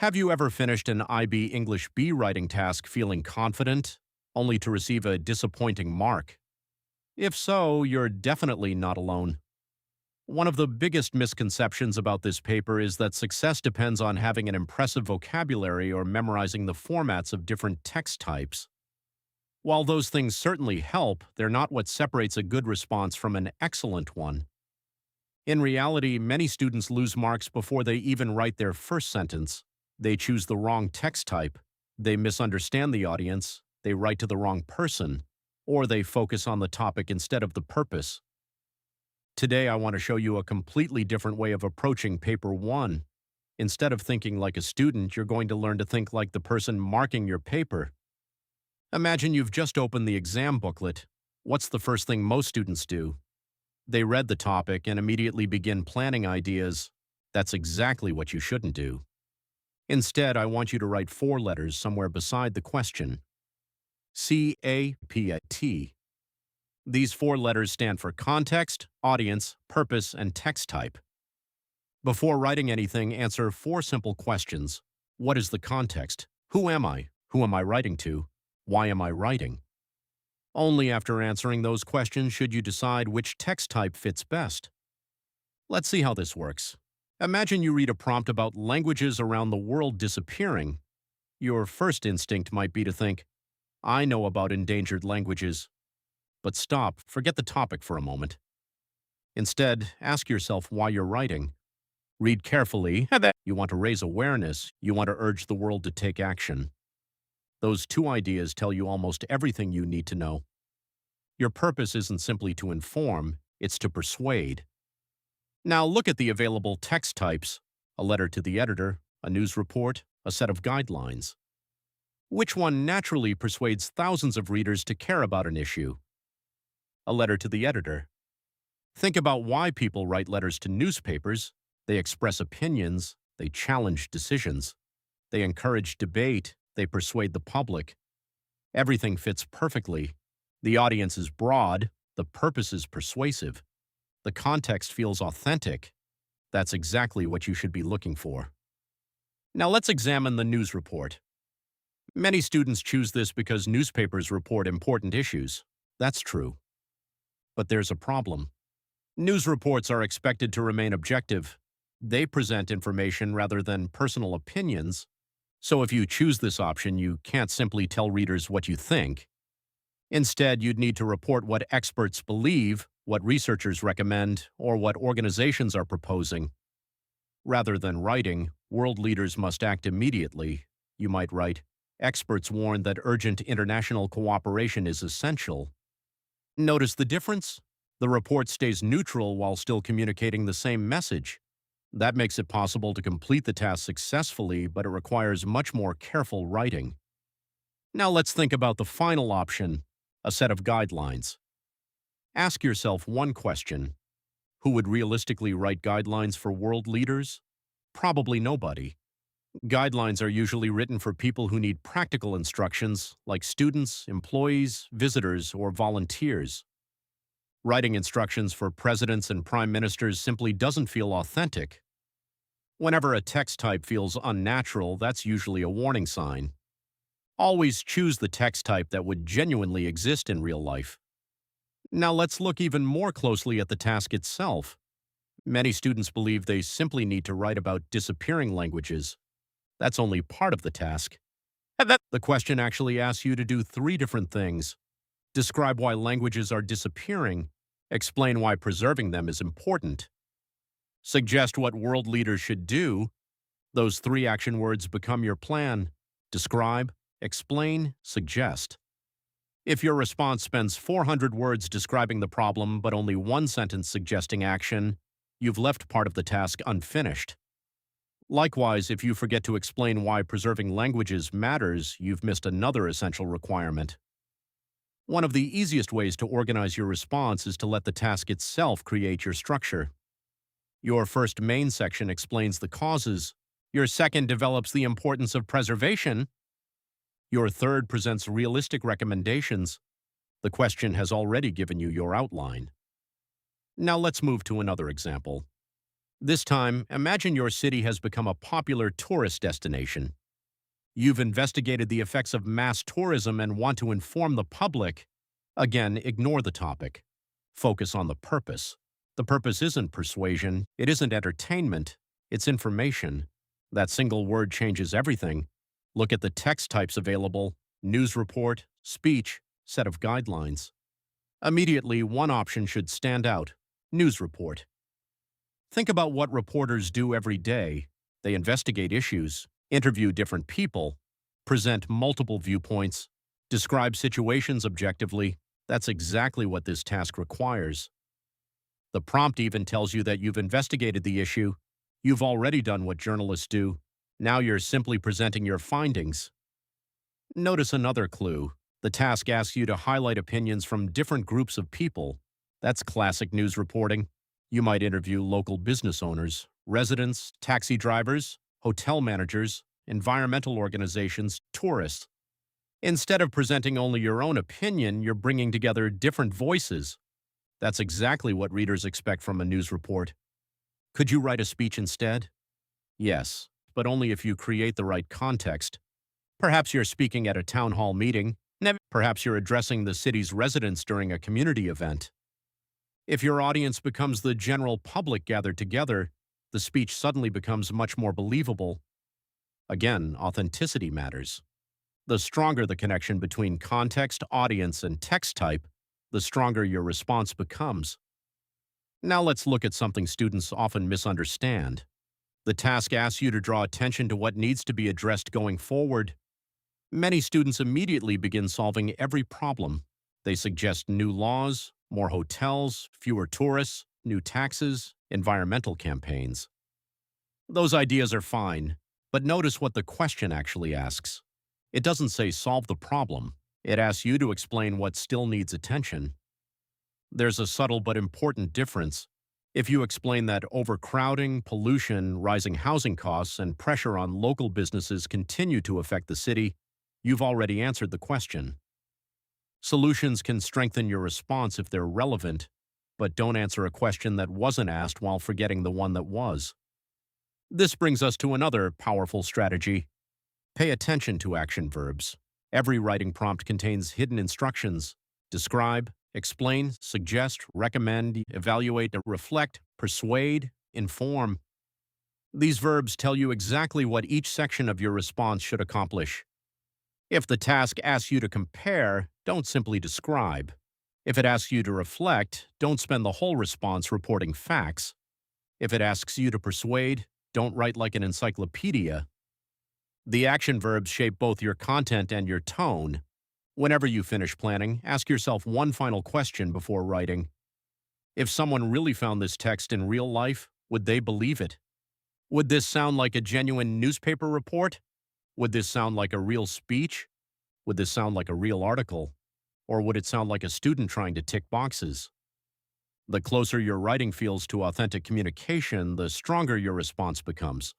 Have you ever finished an IB English B writing task feeling confident, only to receive a disappointing mark? If so, you're definitely not alone. One of the biggest misconceptions about this paper is that success depends on having an impressive vocabulary or memorizing the formats of different text types. While those things certainly help, they're not what separates a good response from an excellent one. In reality, many students lose marks before they even write their first sentence. They choose the wrong text type, they misunderstand the audience, they write to the wrong person, or they focus on the topic instead of the purpose. Today, I want to show you a completely different way of approaching paper one. Instead of thinking like a student, you're going to learn to think like the person marking your paper. Imagine you've just opened the exam booklet. What's the first thing most students do? They read the topic and immediately begin planning ideas. That's exactly what you shouldn't do. Instead, I want you to write four letters somewhere beside the question. CAPT. These four letters stand for context, audience, purpose, and text type. Before writing anything, answer four simple questions. What is the context? Who am I? Who am I writing to? Why am I writing? Only after answering those questions should you decide which text type fits best. Let's see how this works. Imagine you read a prompt about languages around the world disappearing. Your first instinct might be to think, I know about endangered languages. But stop, forget the topic for a moment. Instead, ask yourself why you're writing. Read carefully. You want to raise awareness. You want to urge the world to take action. Those two ideas tell you almost everything you need to know. Your purpose isn't simply to inform, it's to persuade. Now look at the available text types: a letter to the editor, a news report, a set of guidelines. Which one naturally persuades thousands of readers to care about an issue? A letter to the editor. Think about why people write letters to newspapers. They express opinions, they challenge decisions, they encourage debate, they persuade the public. Everything fits perfectly. The audience is broad, the purpose is persuasive. The context feels authentic. That's exactly what you should be looking for. Now let's examine the news report. Many students choose this because newspapers report important issues. That's true. But there's a problem. News reports are expected to remain objective. They present information rather than personal opinions. So if you choose this option, you can't simply tell readers what you think. Instead, you'd need to report what experts believe, what researchers recommend, or what organizations are proposing. Rather than writing, world leaders must act immediately. You might write, experts warn that urgent international cooperation is essential. Notice the difference? The report stays neutral while still communicating the same message. That makes it possible to complete the task successfully, but it requires much more careful writing. Now let's think about the final option, a set of guidelines. Ask yourself one question. Who would realistically write guidelines for world leaders? Probably nobody. Guidelines are usually written for people who need practical instructions, like students, employees, visitors, or volunteers. Writing instructions for presidents and prime ministers simply doesn't feel authentic. Whenever a text type feels unnatural, that's usually a warning sign. Always choose the text type that would genuinely exist in real life. Now let's look even more closely at the task itself. Many students believe they simply need to write about disappearing languages. That's only part of the task. The question actually asks you to do three different things. Describe why languages are disappearing, explain why preserving them is important, suggest what world leaders should do. Those three action words become your plan: describe, explain, suggest. If your response spends 400 words describing the problem but only one sentence suggesting action, you've left part of the task unfinished. Likewise, if you forget to explain why preserving languages matters, you've missed another essential requirement. One of the easiest ways to organize your response is to let the task itself create your structure. Your first main section explains the causes. Your second develops the importance of preservation. Your third presents realistic recommendations. The question has already given you your outline. Now let's move to another example. This time, imagine your city has become a popular tourist destination. You've investigated the effects of mass tourism and want to inform the public. Again, ignore the topic. Focus on the purpose. The purpose isn't persuasion, it isn't entertainment, it's information. That single word changes everything. Look at the text types available: news report, speech, set of guidelines. Immediately, one option should stand out: news report. Think about what reporters do every day. They investigate issues, interview different people, present multiple viewpoints, describe situations objectively. That's exactly what this task requires. The prompt even tells you that you've investigated the issue. You've already done what journalists do. Now you're simply presenting your findings. Notice another clue. The task asks you to highlight opinions from different groups of people. That's classic news reporting. You might interview local business owners, residents, taxi drivers, hotel managers, environmental organizations, tourists. Instead of presenting only your own opinion, you're bringing together different voices. That's exactly what readers expect from a news report. Could you write a speech instead? Yes, but only if you create the right context. Perhaps you're speaking at a town hall meeting. Perhaps you're addressing the city's residents during a community event. If your audience becomes the general public gathered together, the speech suddenly becomes much more believable. Again, authenticity matters. The stronger the connection between context, audience, and text type, the stronger your response becomes. Now let's look at something students often misunderstand. The task asks you to draw attention to what needs to be addressed going forward. Many students immediately begin solving every problem. They suggest new laws, more hotels, fewer tourists, new taxes, environmental campaigns. Those ideas are fine, but notice what the question actually asks. It doesn't say solve the problem. It asks you to explain what still needs attention. There's a subtle but important difference. If you explain that overcrowding, pollution, rising housing costs, and pressure on local businesses continue to affect the city, you've already answered the question. Solutions can strengthen your response if they're relevant, but don't answer a question that wasn't asked while forgetting the one that was. This brings us to another powerful strategy. Pay attention to action verbs. Every writing prompt contains hidden instructions. Describe, explain, suggest, recommend, evaluate, reflect, persuade, inform. These verbs tell you exactly what each section of your response should accomplish. If the task asks you to compare, don't simply describe. If it asks you to reflect, don't spend the whole response reporting facts. If it asks you to persuade, don't write like an encyclopedia. The action verbs shape both your content and your tone. Whenever you finish planning, ask yourself one final question before writing. If someone really found this text in real life, would they believe it? Would this sound like a genuine newspaper report? Would this sound like a real speech? Would this sound like a real article? Or would it sound like a student trying to tick boxes? The closer your writing feels to authentic communication, the stronger your response becomes.